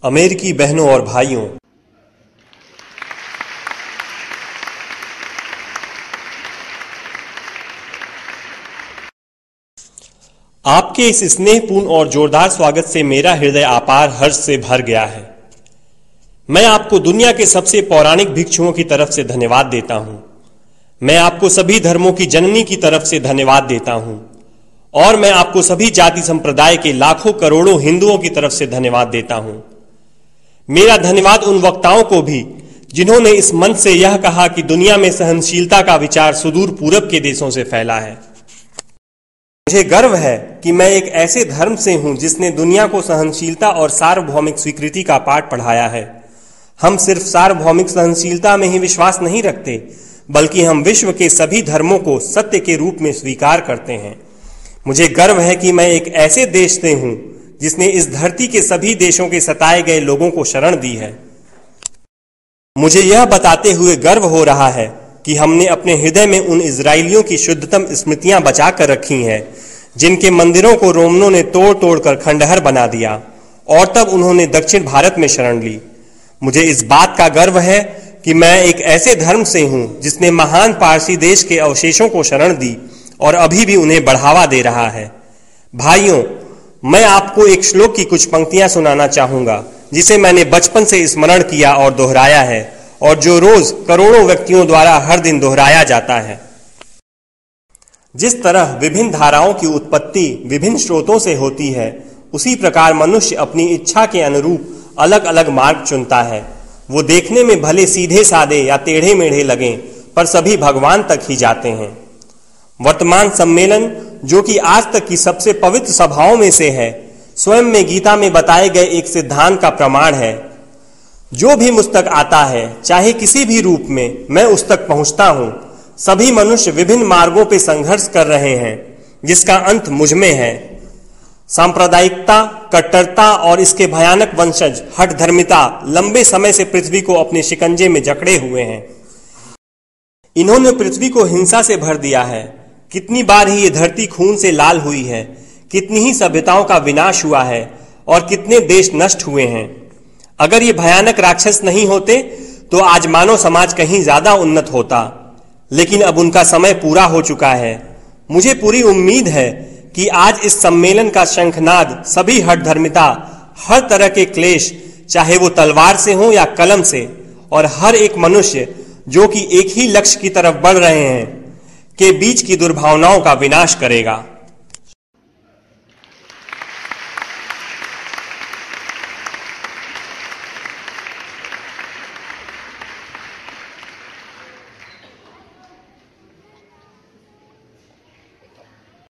अमेरिकी बहनों और भाइयों, आपके इस स्नेहपूर्ण और जोरदार स्वागत से मेरा हृदय अपार हर्ष से भर गया है। मैं आपको दुनिया के सबसे पौराणिक भिक्षुओं की तरफ से धन्यवाद देता हूं। मैं आपको सभी धर्मों की जननी की तरफ से धन्यवाद देता हूं और मैं आपको सभी जाति संप्रदाय के लाखों करोड़ों हिंदुओं की तरफ से धन्यवाद देता हूं। मेरा धन्यवाद उन वक्ताओं को भी जिन्होंने इस मंच से यह कहा कि दुनिया में सहनशीलता का विचार सुदूर पूरब के देशों से फैला है। मुझे गर्व है कि मैं एक ऐसे धर्म से हूं जिसने दुनिया को सहनशीलता और सार्वभौमिक स्वीकृति का पाठ पढ़ाया है। हम सिर्फ सार्वभौमिक सहनशीलता में ही विश्वास नहीं रखते, बल्कि हम विश्व के सभी धर्मों को सत्य के रूप में स्वीकार करते हैं। मुझे गर्व है कि मैं एक ऐसे देश से हूं जिसने इस धरती के सभी देशों के सताए गए लोगों को शरण दी है। मुझे यह बताते हुए गर्व हो रहा है कि हमने अपने हृदय में उन इजरायलियों की शुद्धतम स्मृतियां बचा कर रखी हैं जिनके मंदिरों को रोमनों ने तोड़ तोड़ कर खंडहर बना दिया और तब उन्होंने दक्षिण भारत में शरण ली। मुझे इस बात का गर्व है कि मैं एक ऐसे धर्म से हूं जिसने महान पारसी देश के अवशेषों को शरण दी और अभी भी उन्हें बढ़ावा दे रहा है। भाइयों, मैं आपको एक श्लोक की कुछ पंक्तियां सुनाना चाहूंगा जिसे मैंने बचपन से स्मरण किया और दोहराया है और जो रोज करोड़ों व्यक्तियों द्वारा हर दिन दोहराया जाता है। जिस तरह विभिन्न धाराओं की उत्पत्ति विभिन्न स्रोतों से होती है, उसी प्रकार मनुष्य अपनी इच्छा के अनुरूप अलग अलग मार्ग चुनता है। वो देखने में भले सीधे साधे या टेढ़े मेढ़े लगें, पर सभी भगवान तक ही जाते हैं। वर्तमान सम्मेलन, जो कि आज तक की सबसे पवित्र सभाओं में से है, स्वयं में गीता में बताए गए एक सिद्धांत का प्रमाण है। जो भी मुझ तक आता है, चाहे किसी भी रूप में, मैं उस तक पहुंचता हूं। सभी मनुष्य विभिन्न मार्गों पर संघर्ष कर रहे हैं जिसका अंत मुझ में है। सांप्रदायिकता, कट्टरता और इसके भयानक वंशज हठधर्मिता लंबे समय से पृथ्वी को अपने शिकंजे में जकड़े हुए हैं। इन्होंने पृथ्वी को हिंसा से भर दिया है। कितनी बार ही ये धरती खून से लाल हुई है, कितनी ही सभ्यताओं का विनाश हुआ है और कितने देश नष्ट हुए हैं। अगर ये भयानक राक्षस नहीं होते तो आज मानव समाज कहीं ज्यादा उन्नत होता, लेकिन अब उनका समय पूरा हो चुका है। मुझे पूरी उम्मीद है कि आज इस सम्मेलन का शंखनाद सभी हठधर्मिता, हर तरह के क्लेश, चाहे वो तलवार से हो या कलम से, और हर एक मनुष्य जो कि एक ही लक्ष्य की तरफ बढ़ रहे हैं, के बीच की दुर्भावनाओं का विनाश करेगा।